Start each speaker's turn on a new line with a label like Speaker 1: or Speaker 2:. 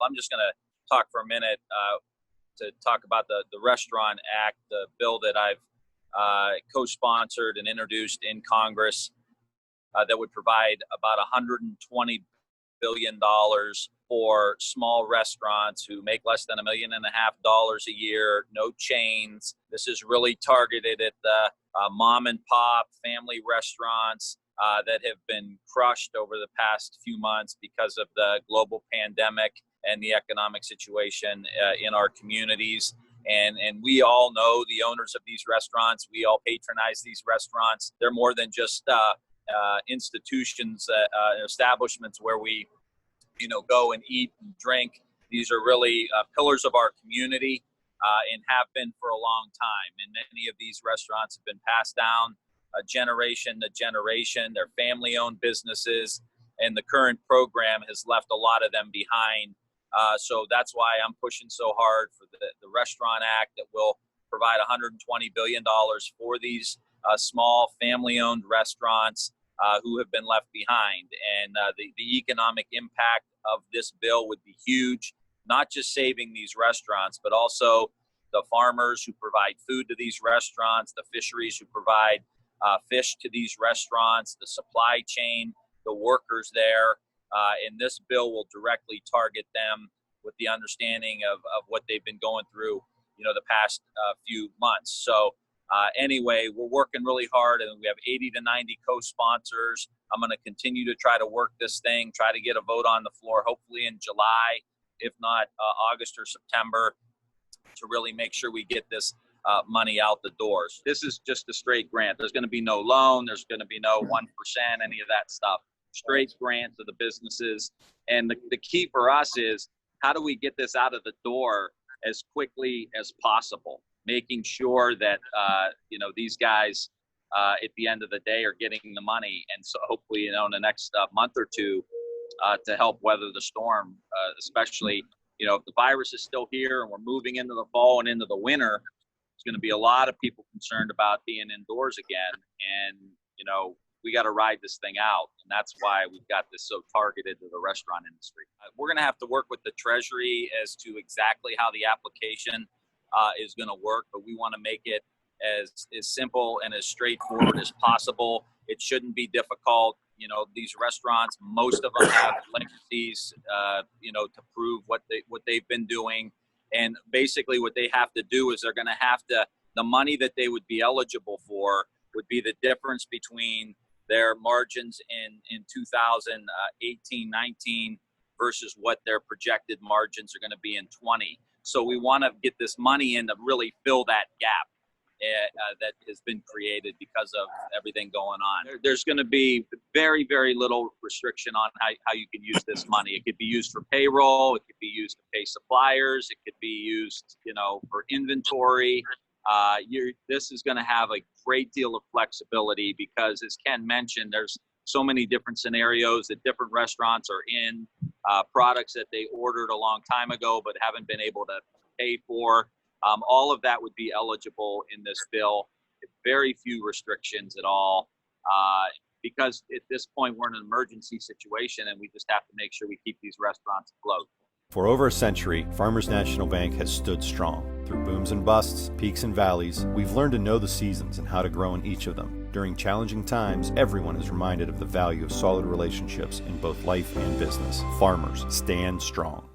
Speaker 1: I'm just going to talk for a minute to talk about the Restaurant Act, the bill that I've co-sponsored and introduced in Congress that would provide about $120 billion for small restaurants who make less than $1.5 million a year, no chains. This is really targeted at the mom and pop family restaurants that have been crushed over the past few months because of the global pandemic and the economic situation in our communities. And we all know the owners of these restaurants. We all patronize these restaurants. They're more than just institutions, establishments where we, go and eat and drink. These are really pillars of our community and have been for a long time. And many of these restaurants have been passed down generation to generation. They're family-owned businesses, and the current program has left a lot of them behind. So that's why I'm pushing so hard for the Restaurant Act that will provide $120 billion for these small family-owned restaurants who have been left behind. And the economic impact of this bill would be huge, not just saving these restaurants, but also the farmers who provide food to these restaurants, the fisheries who provide fish to these restaurants, the supply chain, the workers there. And this bill will directly target them with the understanding of what they've been going through, the past few months. So anyway, we're working really hard, and we have 80 to 90 co-sponsors. I'm going to continue to try to work this thing, try to get a vote on the floor, hopefully in July, if not August or September, to really make sure we get this money out the doors. This is just a straight grant. There's going to be no loan. There's going to be no 1%, any of that stuff. Straight grant to the businesses. And the key for us is, how do we get this out of the door as quickly as possible, making sure that, these guys at the end of the day are getting the money. And so hopefully, in the next month or two to help weather the storm, especially, if the virus is still here and we're moving into the fall and into the winter, there's going to be a lot of people concerned about being indoors again. And, we got to ride this thing out. And that's why we've got this so targeted to the restaurant industry. We're going to have to work with the Treasury as to exactly how the application is going to work, but we want to make it as simple and as straightforward as possible. It shouldn't be difficult. These restaurants, most of them have legacies, to prove what they've been doing. And basically what they have to do is they're going to have to, the money that they would be eligible for would be the difference between their margins in 2018-19 versus what their projected margins are going to be in 20. So we want to get this money in to really fill that gap that has been created because of everything going on. There's going to be very, very little restriction on how you can use this money. It could be used for payroll. It could be used to pay suppliers. It could be used, for inventory. This is going to have a great deal of flexibility because, as Ken mentioned, there's so many different scenarios that different restaurants are in, products that they ordered a long time ago but haven't been able to pay for. All of that would be eligible in this bill. Very few restrictions at all because at this point we're in an emergency situation and we just have to make sure we keep these restaurants afloat.
Speaker 2: For over a century, Farmers National Bank has stood strong. Through booms and busts, peaks and valleys, we've learned to know the seasons and how to grow in each of them. During challenging times, everyone is reminded of the value of solid relationships in both life and business. Farmers, stand strong.